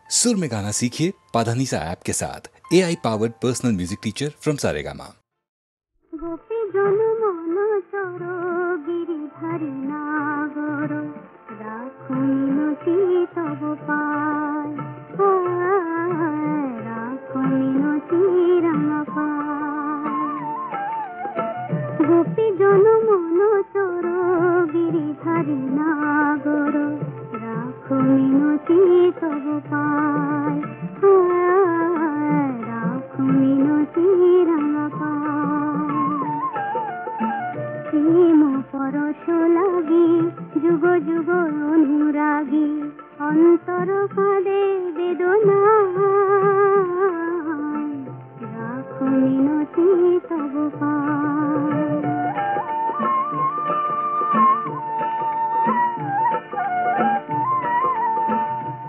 सुर में गाना सीखिए पाधानीसा ऐप के साथ। AI powered personal music teacher from Saregama. গোপী জন মন চোর গিরিধারী নাগর রাখো মিনতি তব পায় রাখো মিনতি রাঙা পায় প্রেম পরশ লাগি যুগ যুগ অনুরাগী অন্তর কাঁদে বেদনা রাখো মিনতি তব পায়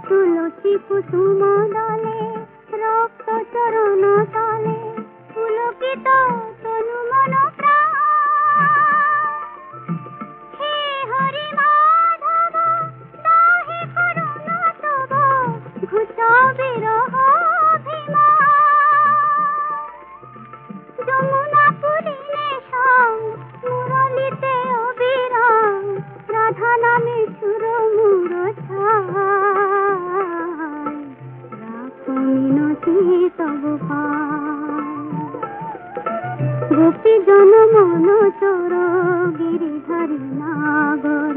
তুলসী কুসুম দলে রক্ত চরণ তলে পুলকিত তনু মন প্রাণ হে হরি মাধব দাহে করুণ তব ঘুচা বিরহ যমুনা পুরিনে সং মুরলিতে অবিরাম রাধা নামে সুর মুর ছায় রাখো মিনতি তব পায় গোপী জন মন চোর গিরিধারী নাগর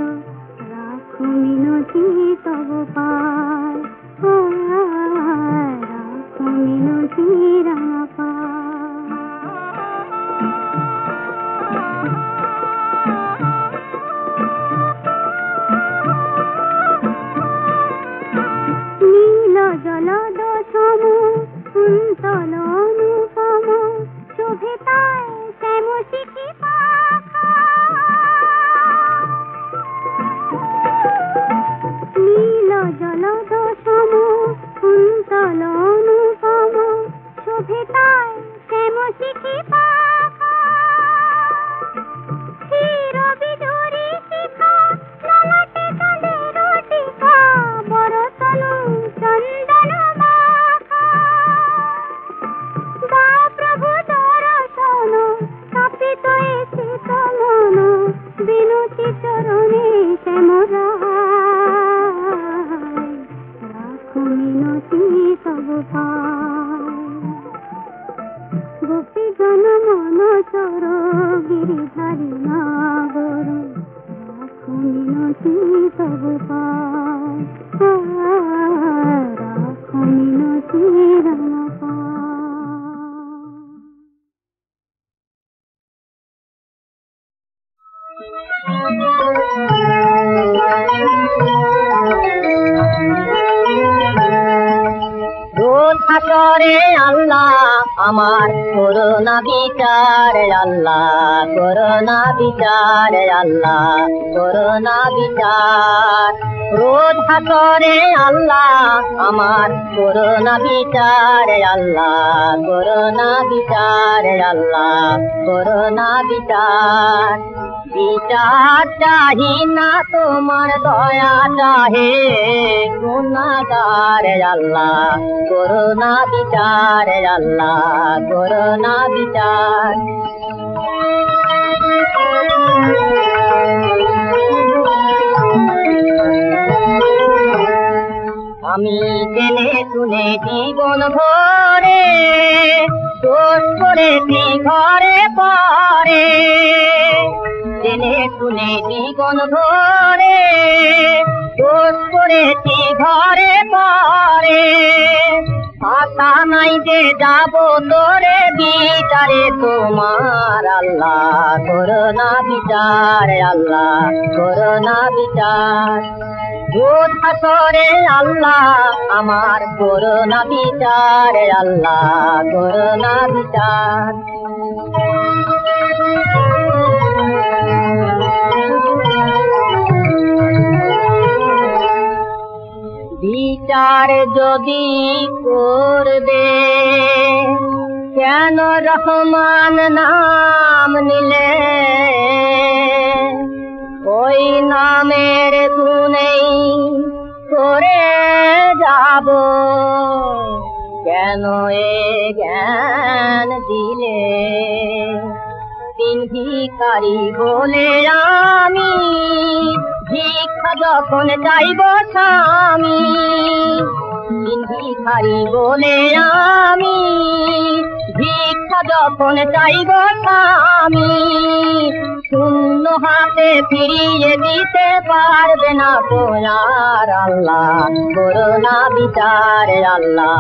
রাখো মিনতি তব পায় রাখো মিনতি রাঙা পায় জলদ সম কুন্তল অনুপম শোভে তাই শ্যাম শিখি পাখা নীল জলদ সম কুন্তল অনুপম শোভে তাই শ্যাম শিখি পাখা ক্ষীর বিদুরি শিখা ললাটে কালের টিকা বরতনু চন্দন মাখা দা প্রভু দর্শন কাপিত এসে মন বিনতি চরণে শ্যামরায় রাখো মিনতি তব পায় গোপী জন মন চোর গিরিধারী নাগর রাখো মিনতি তব পায় রাখো মিনতি রাঙা পায় রোজ হাসরে আল্লাহ আমার করোনা বিচার আল্লাহ করোনা বিচার আল্লাহ করোনা বিচার রোজ হাসরে আল্লাহ আমার করোনা বিচার আল্লাহ করোনা বিচার আল্লাহ করোনা বিচার বিচার চাহি না তোমার দয়া চাহে গুনাহগার আল্লাহ করোনা বিচার আল্লাহ করোনা বিচার আমি জেনে শুনে জীবন ভরে দোষ করেছি ঘরে পরে জেনে শুনে জীবন ভরে দোষ করেছি ঘরে পরে আশা নাই যে যাব তোরে বিচারে তোমার আল্লাহ করোনা বিচার আল্লাহ করোনা বিচার রোজ হাসরে আল্লাহ আমার করোনা বিচার আল্লাহ করোনা বিচার বিচার যদি করবে কেন রহমান নাম নিলে ওই নামের গুণেই করে যাব কেন এ জ্ঞান দিলে তিন ভিখারি বলে আমি ভিক্ষা যখন চাইব স্বামী তিন ভিখারি বলে আমি ভিক্ষা যখন চাইব স্বামী শূন্য হাতে ফিরিয়ে দিতে পারবে না তোমার আল্লাহ করোনা বিচার আল্লাহ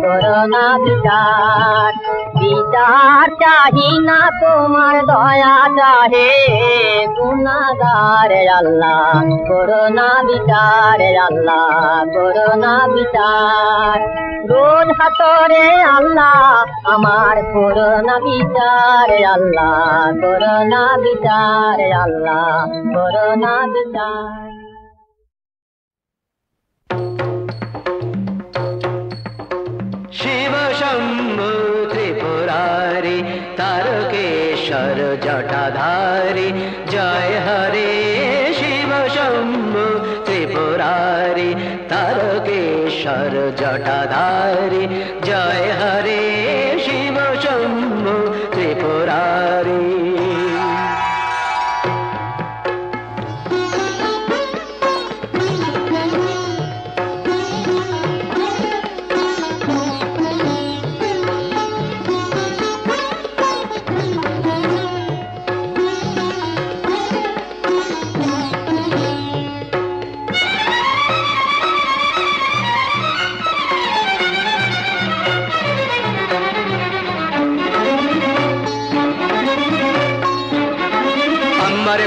করোনা বিচার বিচার চাহি না তোমার দয়া চাহে গুনাহগার আল্লাহ করোনা বিচার আল্লাহ করোনা বিচার রোজ হাতরে আল্লাহ আমার করোনা বিচার আল্লাহ করোনা বিচার আল্লাহ করোনা বিচার শিব শম্ভু ত্রিপুরারি তারকেশ্বর জটাধারী জয় হরে শিব শম্ভু ত্রিপুরারি তারকেশ্বর জটাধারী জয় হরে শিব শম্ভু ত্রিপুরারি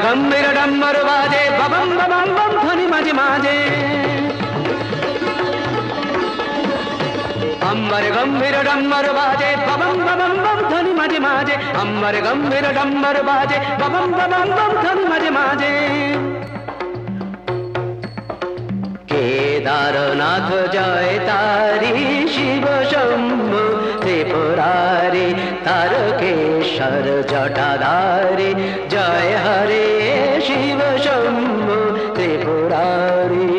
गंभीर डम्बर बाजे बबम बबम बम ध्वनि माजे माजे अम्बर गंभीर डम्बर बाजे बबम बबम बम ध्वनि माजे माजे अम्बर गंभीर डम्बर बाजे बबम बबम बम ध्वनि माजे माजे केदारनाथ जय तारी शिव शंभु त्रिपुरारी तारकेश्वर जटाधारी जय हरे शिव शंभु त्रिपुरारी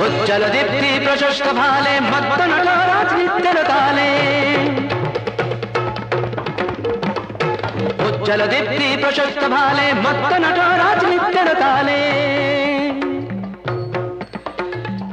उज्जल दीप्ति प्रशस्त भाले मत्त नटराज नित्य ताले उज्जल दीप्ति प्रशस्त भाले मत्त नटराज नित्य ताले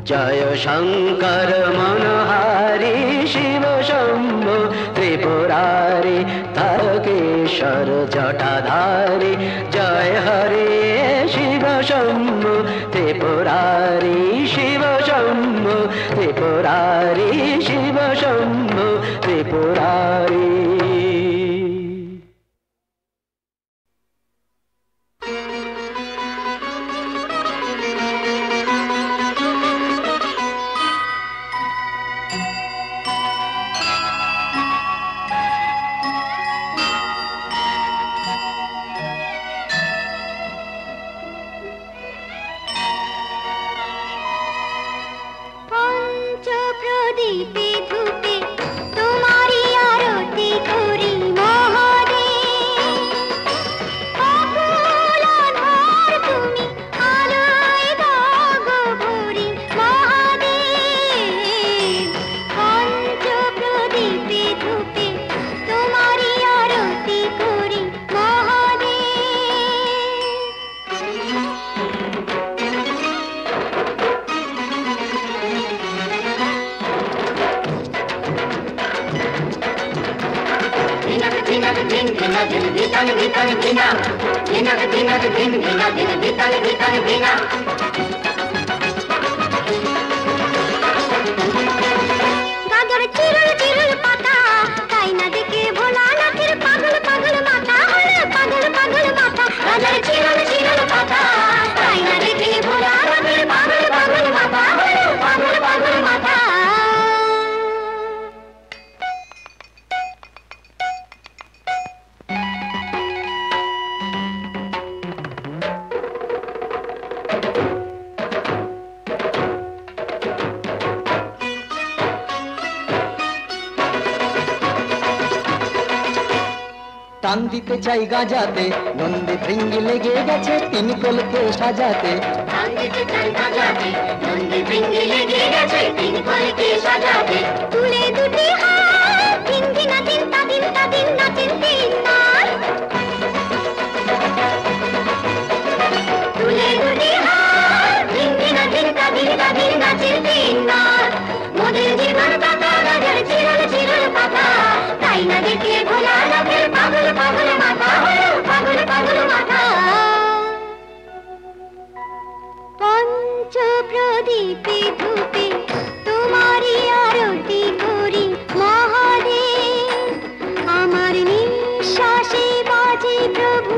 जय शंकर मनोहारी शिव शंभु त्रिपुरारी तारकेश्वर जटाधारी जय हरे शिव शंभु त्रिपुरारी शिव शंभु त्रिपुरारी शिव शंभु त्रिपुरारी प्रदीपे धूपे तुम्हारी आरती धिना धिन धितन धितन धिना धिनक धिनक धिन धिना धिन धितन धितन धिना গাজর চিরুল চিরুল পাতা তাই না দেখে ভোলা নাথের পাগল পাগল মাথা হলো পাগল পাগল মাথা গাজর চিরুল চিরুল পাতা তাই না দেখে ভোলা নাথের পাগল পাগল মাথা হলো পাগল পাগল মাথা টান দিতে চাই গাজাতে নন্দী ভৃঙ্গি লেগে গেছে তিন কলকে সাজাতে তুলে দুটি হাত দিন দিন দিন তা দিন তা দিন নাচেন তিন নার তুলে দুটি হাত দিন দিন দিন তা দিন তা দিন নাচের তিন নাচ মোদের জীবন পাতা গাজর চিরুল চিরুল পাতা তাই না দেখে ভোলা নাথের পাগল পাগল মাথা হলো পাগল পাগল মাথা পঞ্চ প্রদীপে ধূপে তোমারই আরতি করি মহাদেব আমার নিঃশ্বাসে বাজে প্রভু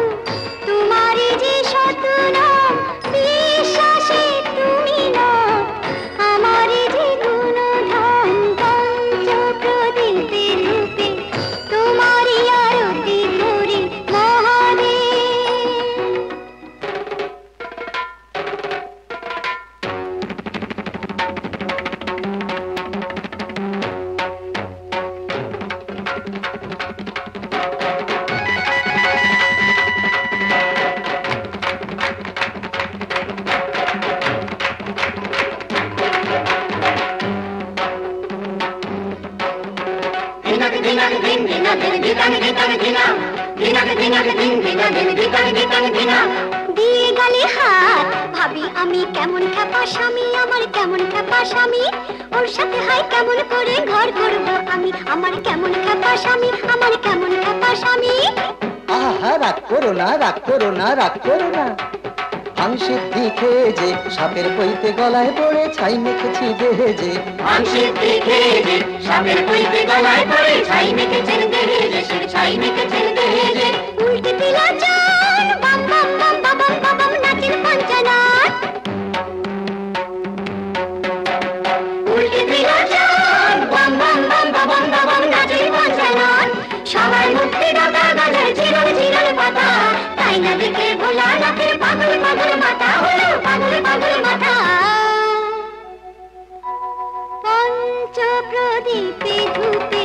তোমারই যে শতনাম বিশ্বাসে তুমি না আমারই যে গুণধাম পঞ্চ প্রদীপে ধূপে তোমারই আরতি করি মহাদেব धिनक धिनक धिन धिना धिन धितन धितन धिना धिनक धिनक धिन धिना धिन धितन धितन धिना দিয়ে গেলে হাত ভাবি আমি কেমন খেপা স্বামী আমার কেমন খেপা স্বামী ওর সাথে হাই কেমন করে ঘর করবো আমি আমার কেমন খেপা স্বামী আমার কেমন খেপা স্বামী আহা রাগ করো না রাগ করো না রাগ করো না আংশিক খেয়ে যে সাপের বইতে গলায় পড়ে ছাই মেখেছি দেহে যে আংশিক দেখে যে সাপের কইতে গলায় পড়ে ছাই মেখেছেন দেহে যে সে ছাই মেখেছেন দেহে যে উল্টে দিলা চান বাম বাম বাম বাবাম বাবাম নাচের পঞ্চনাথ উল্টে দিলা চান বাম বাম বাম বাবাম বাবাম নাচের পঞ্চনাথ সবাই মুক্তি দাতা গাজর চিরুল চিরুল পাতা তাই না দেখে ভোলা নাথের পাগল পাগল মাথা হলো পাগল পাগল মাথা পঞ্চ প্রদীপে ধূপে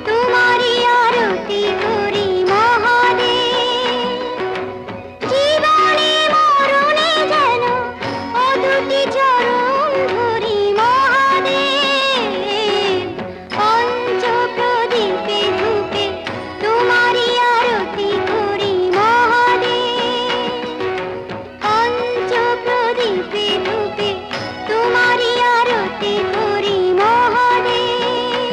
তোমারই আরতি করি মহাদেব জীবনে মরণে যেন ও দুটি চরণ ধরি মহাদেব পঞ্চ প্রদীপে ধূপে তোমারই আরতি করি মহাদেব পঞ্চ প্রদীপে ধূপে তোমারই আরতি করি মহাদেব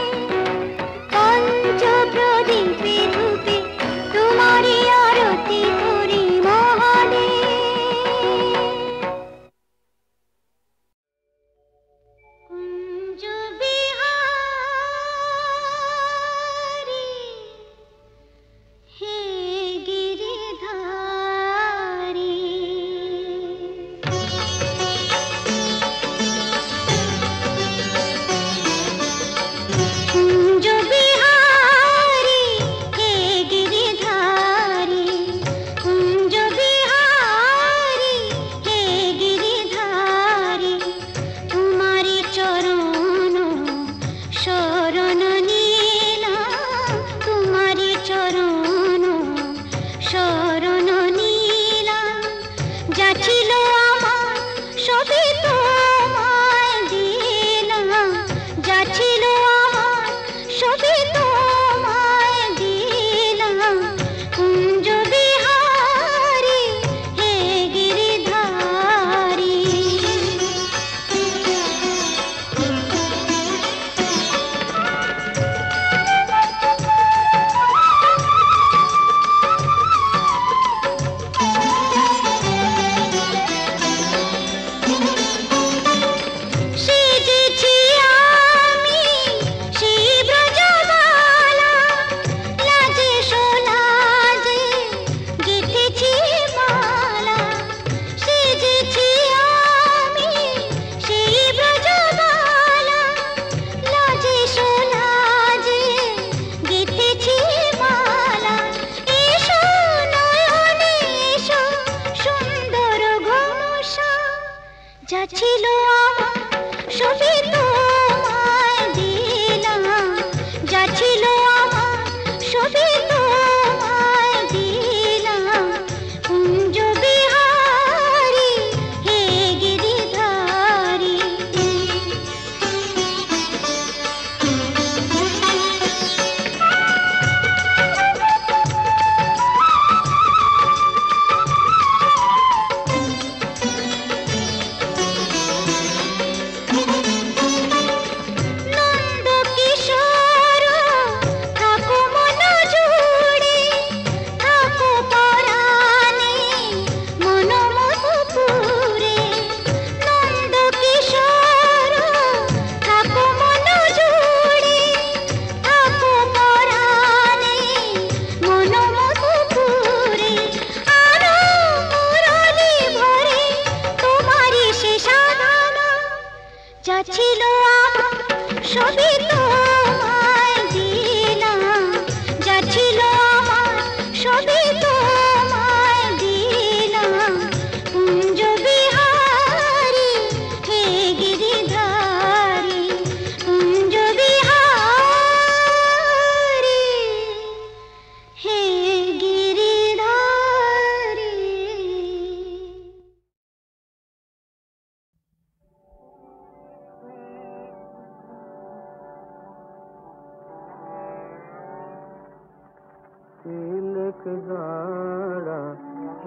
সবই তোমায় দিলাম, যা ছিল আমার সবই তোমায় দিলাম। কুঞ্জ বিহারী হে গিরিধারী, কুঞ্জ বিহারী হে গিরিধারী। তিলক গাড়া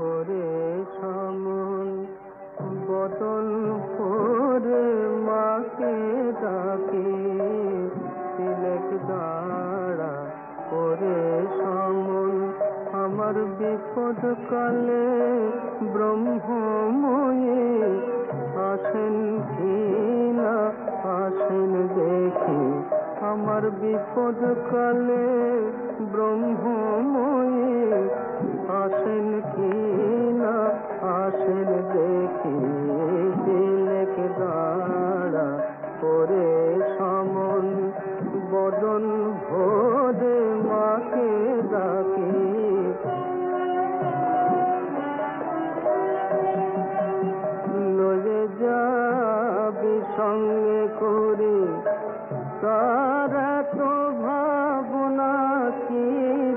ওরে সামন, বদন পরে মাকে ডাকে। তিলক গাড়া ওরে সামন, আমার বিপদ কালে ব্রহ্মময়ে আসেন কি না আসেন দেখি। আমার বিপদ কালে ব্রহ্মময়ে আসেন কি না আসেন দেখি। তিলক দাঁড়া করে সমন, বদন ভোরে মাকে ডাকি। লয়ে যাবি সঙ্গে করে তারা তো ভাবনা কি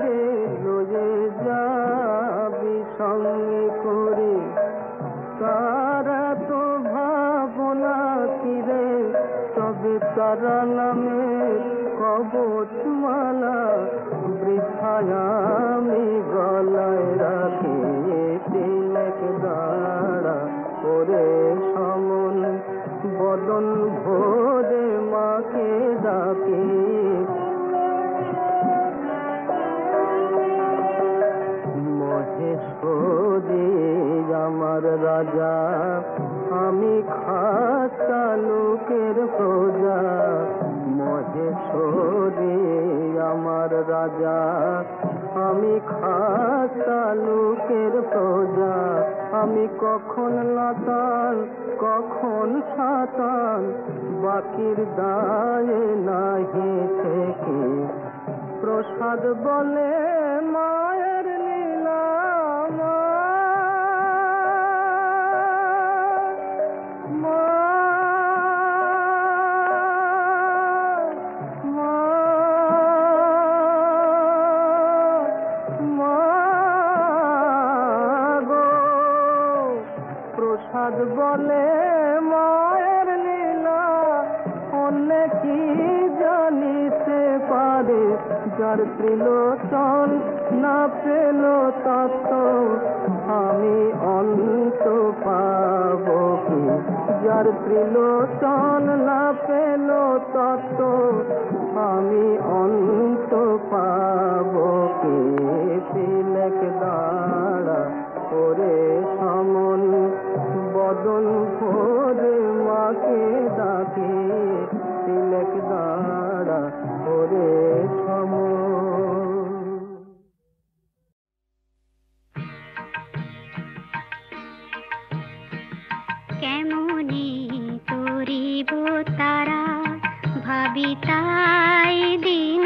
রে। লয়ে যাবি সঙ্গে করে তারা তো ভাবনা কি রে। তবে তারা নামে কবচমালা বৃথায় আমি গলায় রাখি। তিলক দাঁড়া করে সমন, বদন ভোরে মাকে ডাকি। মহেশ্বরী আমার রাজা, আমি খাসা লোকের প্রজা। মহেশ্বরী আমার রাজা, আমি খাসা লোকের প্রজা। আমি কখন লাতান কখন সাতান, বাকির দায়ে নাহি থেকে। প্রসাদ বলে মায়ের লীলা, প্রসাদ বলে মায়ের লীলা। অন্য কি জানিতে পারে, যার ত্রিলোচন না পেল তত্ত্ব আমি অন্ত পাব কি। যার ত্রিলোচন না পেল তত্ত্ব আমি অন্ত পাব কি। তিলক দাঁড়া করে সমন, বদন ভোরে মাকে ডাকে। তিলক দাঁড়া করে সমন। কেমনি করিব তারা ভাবি তাই দিন